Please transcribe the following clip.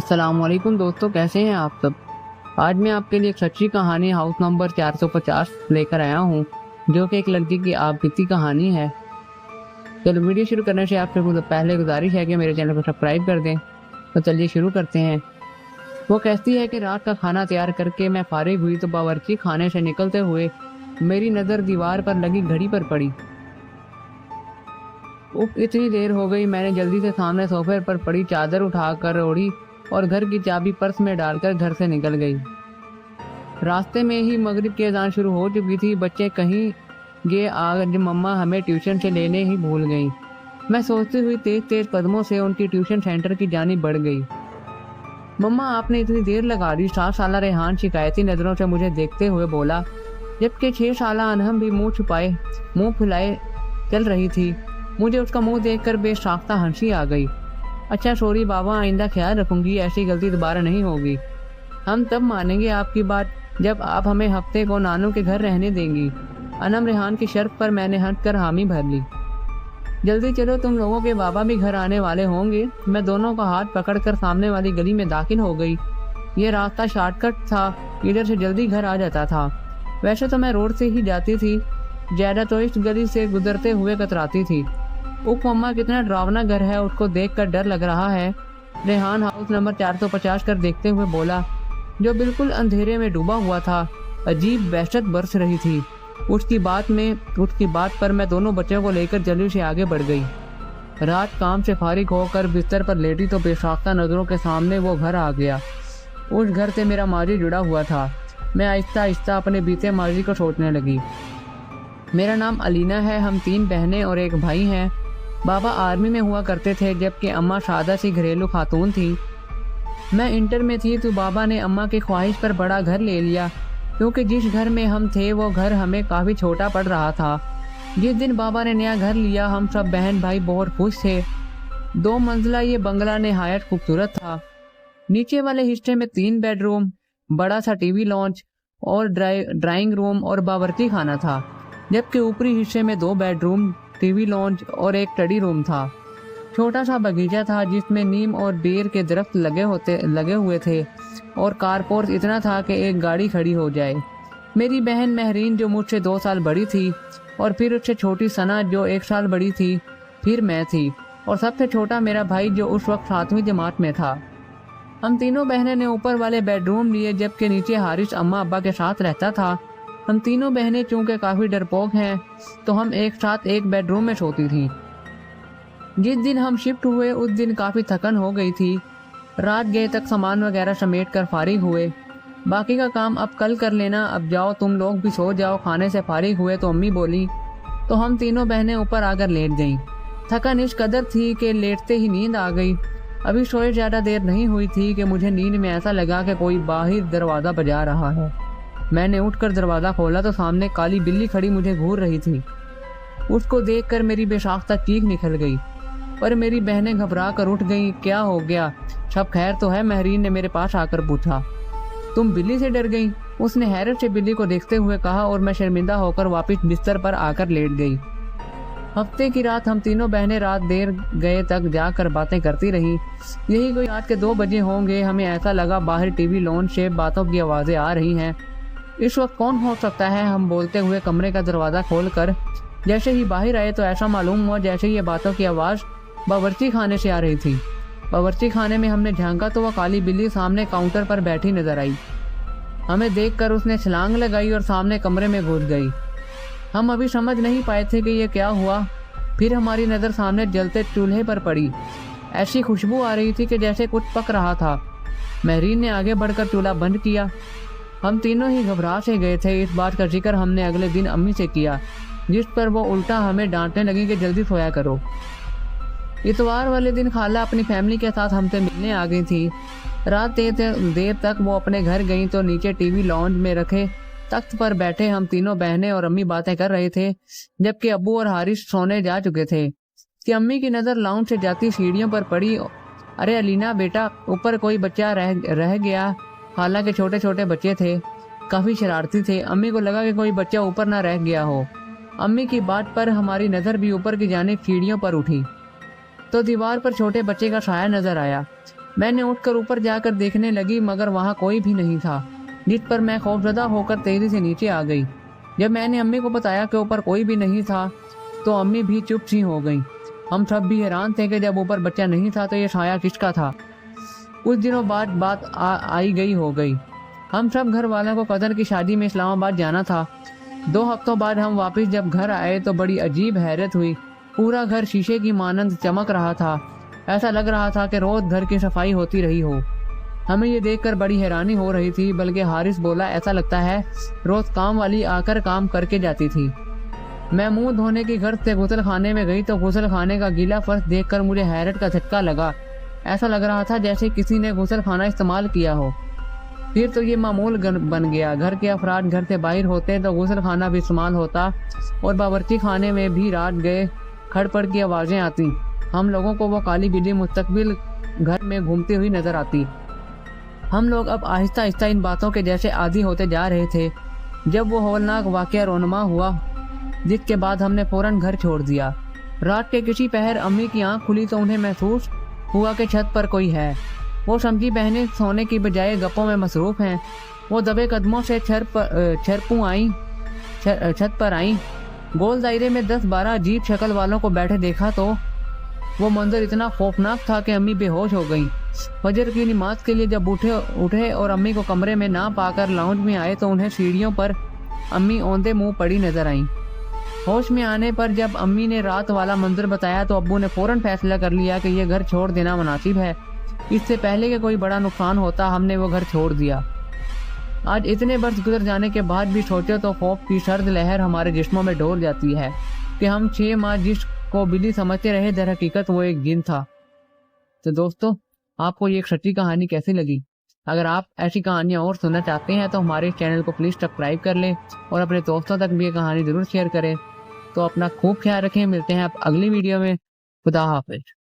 अस्सलाम वालेकुम दोस्तों, कैसे हैं आप सब। आज मैं आपके लिए एक सच्ची कहानी हाउस नंबर 450 लेकर आया हूँ, जो कि एक लड़की की आप बीती कहानी है। चलो वीडियो शुरू करने से आपसे पहले गुजारिश है कि मेरे चैनल को सब्सक्राइब कर दें। तो चलिए शुरू करते हैं। वो कहती है कि रात का खाना तैयार करके मैं फारिग हुई तो बावर्ची खाने से निकलते हुए मेरी नज़र दीवार पर लगी घड़ी पर पड़ी। इतनी देर हो गई, मैंने जल्दी से सामने सोफे पर पड़ी चादर उठाकर ओढ़ी और घर की चाबी पर्स में डालकर घर से निकल गई। रास्ते में ही मगरिब की अजान शुरू हो चुकी थी। बच्चे कहीं गए, आज मम्मा हमें ट्यूशन से लेने ही भूल गई। मैं सोचती हुई तेज तेज कदमों से उनकी ट्यूशन सेंटर की जानिब बढ़ गई। मम्मा आपने इतनी देर लगा दी। 7 साल रेहान शिकायती नज़रों से मुझे देखते हुए बोला, जबकि 6 साल अनहम भी मुंह फुलाए चल रही थी। मुझे उसका मुंह देखकर बेसाख्ता हंसी आ गई। अच्छा सॉरी बाबा, आइंदा ख्याल रखूंगी, ऐसी गलती दोबारा नहीं होगी। हम तब मानेंगे आपकी बात जब आप हमें हफ्ते को नानू के घर रहने देंगी। अनम रेहान की शर्त पर मैंने हंस कर हामी भर ली। जल्दी चलो, तुम लोगों के बाबा भी घर आने वाले होंगे। मैं दोनों का हाथ पकड़कर सामने वाली गली में दाखिल हो गई। ये रास्ता शॉर्टकट था, इधर से जल्दी घर आ जाता था। वैसे तो मैं रोड से ही जाती थी, ज्यादा तो इस गली से गुजरते हुए कतराती थी। उफ मम्मा, कितना डरावना घर है, उसको देखकर डर लग रहा है। रेहान हाउस नंबर 450 कर देखते हुए बोला, जो बिल्कुल अंधेरे में डूबा हुआ था। अजीब वहशत बरस रही थी। उसकी बात पर मैं दोनों बच्चों को लेकर जल्दी से आगे बढ़ गई। रात काम से फारिग होकर बिस्तर पर लेटी तो बेसाख्ता नज़रों के सामने वो घर आ गया। उस घर से मेरा माजी जुड़ा हुआ था। मैं आहिस्ता आहिस्ता अपने बीते माजी को सोचने लगी। मेरा नाम अलीना है। हम 3 बहनें और एक भाई हैं। बाबा आर्मी में हुआ करते थे, जबकि अम्मा सादा सी घरेलू खातून थी। मैं इंटर में थी तो बाबा ने अम्मा की ख्वाहिश पर बड़ा घर ले लिया, क्योंकि जिस घर में हम थे वो घर हमें काफ़ी छोटा पड़ रहा था। जिस दिन बाबा ने नया घर लिया, हम सब बहन भाई बहुत खुश थे। 2 मंजिला ये बंगला निहायत खूबसूरत था। नीचे वाले हिस्से में 3 बेडरूम, बड़ा सा टीवी लॉन्च और ड्राइंग रूम और बावर्ची खाना था, जबकि ऊपरी हिस्से में 2 बेडरूम, टीवी लॉन्च और एक स्टडी रूम था। छोटा सा बगीचा था जिसमें नीम और बेर के दरख्त लगे हुए थे और कारपोर्ट इतना था कि एक गाड़ी खड़ी हो जाए। मेरी बहन महरीन जो मुझसे 2 साल बड़ी थी, और फिर उससे छोटी सना जो 1 साल बड़ी थी, फिर मैं थी, और सबसे छोटा मेरा भाई जो उस वक्त 7वीं जमात में था। हम तीनों बहनें ने ऊपर वाले बेडरूम लिए, जबकि नीचे हारिस अम्मा अब्बा के साथ रहता था। हम तीनों बहनें चूंकि काफ़ी डरपोक हैं, तो हम एक साथ एक बेडरूम में सोती थीं। जिस दिन हम शिफ्ट हुए उस दिन काफ़ी थकन हो गई थी। रात गए तक सामान वगैरह समेट कर फारिग हुए। बाकी का काम अब कल कर लेना, अब जाओ तुम लोग भी सो जाओ। खाने से फारिग हुए तो अम्मी बोली, तो हम तीनों बहनें ऊपर आकर लेट गईं। थकन इस कदर थी कि लेटते ही नींद आ गई। अभी सोए ज़्यादा देर नहीं हुई थी कि मुझे नींद में ऐसा लगा कि कोई बाहर दरवाज़ा बजा रहा है। मैंने उठकर दरवाज़ा खोला तो सामने काली बिल्ली खड़ी मुझे घूर रही थी। उसको देखकर मेरी बेसाख्ता चीख निकल गई, पर मेरी बहनें घबरा कर उठ गईं। क्या हो गया, सब खैर तो है? महरीन ने मेरे पास आकर पूछा। तुम बिल्ली से डर गई? उसने हैरत से बिल्ली को देखते हुए कहा, और मैं शर्मिंदा होकर वापस बिस्तर पर आकर लेट गई। हफ्ते की रात हम तीनों बहनें रात देर गए तक जाकर बातें करती रही। यही कोई रात के 2 बजे होंगे। हमें ऐसा लगा बाहर टीवी लॉन्च से बातों की आवाज़ें आ रही हैं। इस वक्त कौन हो सकता है? हम बोलते हुए कमरे का दरवाज़ा खोलकर जैसे ही बाहर आए तो ऐसा मालूम हुआ जैसे ये बातों की आवाज़ बावर्ची खाने से आ रही थी। बावर्ची खाने में हमने झांका तो वह काली बिल्ली सामने काउंटर पर बैठी नजर आई। हमें देखकर उसने छलांग लगाई और सामने कमरे में घुस गई। हम अभी समझ नहीं पाए थे कि ये क्या हुआ। फिर हमारी नज़र सामने जलते चूल्हे पर पड़ी। ऐसी खुशबू आ रही थी कि जैसे कुछ पक रहा था। महरीन ने आगे बढ़कर चूल्हा बंद किया। हम तीनों ही घबरा से गए थे। इस बात का जिक्र हमने अगले दिन अम्मी से किया, जिस पर वो उल्टा हमें डांटने लगी कि जल्दी सोया करो। इतवार वाले दिन खाला अपनी फैमिली के साथ हमसे मिलने आ गई थी। रात देर तक वो अपने घर गई तो नीचे टीवी लॉन्च में रखे तख्त पर बैठे हम तीनों बहनें और अम्मी बातें कर रहे थे, जबकि अब्बू और हारिस सोने जा चुके थे कि अम्मी की नज़र लाउंज से जाती सीढ़ियों पर पड़ी। अरे अलीना बेटा, ऊपर कोई बच्चा रह गया। हालांकि छोटे छोटे बच्चे थे, काफ़ी शरारती थे। अम्मी को लगा कि कोई बच्चा ऊपर ना रह गया हो। अम्मी की बात पर हमारी नज़र भी ऊपर की जानिब सीढ़ियों पर उठी तो दीवार पर छोटे बच्चे का साया नजर आया। میں نے اٹھ کر اوپر جا کر دیکھنے لگی مگر وہاں کوئی بھی نہیں تھا، جس پر میں خوفزدہ ہو کر تیزی سے نیچے آ گئی۔ جب میں نے امی کو بتایا کہ اوپر کوئی بھی نہیں تھا تو امی بھی چپ سی ہو گئیں۔ ہم سب بھی حیران تھے کہ جب اوپر بچہ نہیں تھا تو یہ سایہ کس کا تھا۔ کچھ دنوں بعد بات آئی گئی ہو گئی۔ ہم سب گھر والوں کو قدر کی شادی میں اسلام آباد جانا تھا۔ 2 ہفتوں بعد ہم واپس جب گھر آئے تو بڑی عجیب حیرت ہوئی۔ پورا گھر شیشے کی مانند چمک رہا تھا، ایسا لگ رہا تھا کہ روز گھر کی صفائی ہوتی رہی ہو۔ ہمیں یہ دیکھ کر بڑی حیرانی ہو رہی تھی، بلکہ حارث بولا ایسا لگتا ہے روز کام والی آ کر کام کر کے جاتی تھی۔ میں منہ دھونے کی غرض سے غسل خانے میں گئی تو غسل خانے کا گیلا فرش دیکھ کر مجھے حیرت کا جھٹکا لگا۔ ایسا لگ رہا تھا جیسے کسی نے غسل خانہ استعمال کیا ہو۔ پھر تو یہ معمول بن گیا، گھر کے افراد گھر سے باہر ہوتے تو غسل خانہ بھی استعمال ہوتا اور باورچی خانے میں بھی رات گئے کھڑ پڑ کی آوازیں آتی۔ ہم لوگوں کو وہ کالی بلی مستقبل گھر میں گھومتی ہوئی نظر آتی۔ ہم لوگ اب آہستہ آہستہ ان باتوں کے جیسے عادی ہوتے جا رہے تھے۔ جب وہ ہولناک واقعہ رونما ہوا جس کے بعد ہم نے فوراً گھر چھوڑ دیا۔ رات کے کسی پہر امی کی آنکھ کھلی تو انہیں محسوس ہوا کہ چھت پر کوئی ہے۔ وہ سمجھی بہنیں سونے کی بجائے گپوں میں مصروف ہیں۔ وہ دبے قدموں سے چھت پر آئیں۔ گول دائرے میں 10-12 عجیب شکل والوں کو بیٹھے دیکھا تو وہ منظر اتنا خوفناک تھا کہ امی بے ہوش ہو گئیں۔ فجر کی نماز کے لیے جب اٹھے اور امی کو کمرے میں نہ پا کر لاؤنج میں آئے تو انہیں سیڑھیوں پر امی اوندے منہ پڑی نظر آئیں۔ ہوش میں آنے پر جب امی نے رات والا منظر بتایا تو ابو نے فوراً فیصلہ کر لیا کہ یہ گھر چھوڑ دینا مناسب ہے۔ اس سے پہلے کہ کوئی بڑا نقصان ہوتا ہم نے وہ گھر چھوڑ دیا۔ آج اتنے برس گزر جانے کے بعد بھی سوچو تو خوف کی سرد لہر ہمارے جسموں میں ڈول جاتی ہے کہ ہم 6 ماہ جس کو بلی سمجھتے رہے در حقیقت وہ ایک جن تھا۔ تو دوستو، آپ کو یہ ایک سچی کہانی کیسی لگی؟ اگر آپ ایسی کہانیاں اور سننا چاہتے ہیں تو ہمارے چینل کو پلیز سبسکرائب کر لیں اور اپنے دوستوں تک بھی یہ کہانی ضرور شیئر کریں۔ تو اپنا خوب خیال رکھیں، ملتے ہیں آپ اگلی ویڈیو میں۔ خدا حافظ۔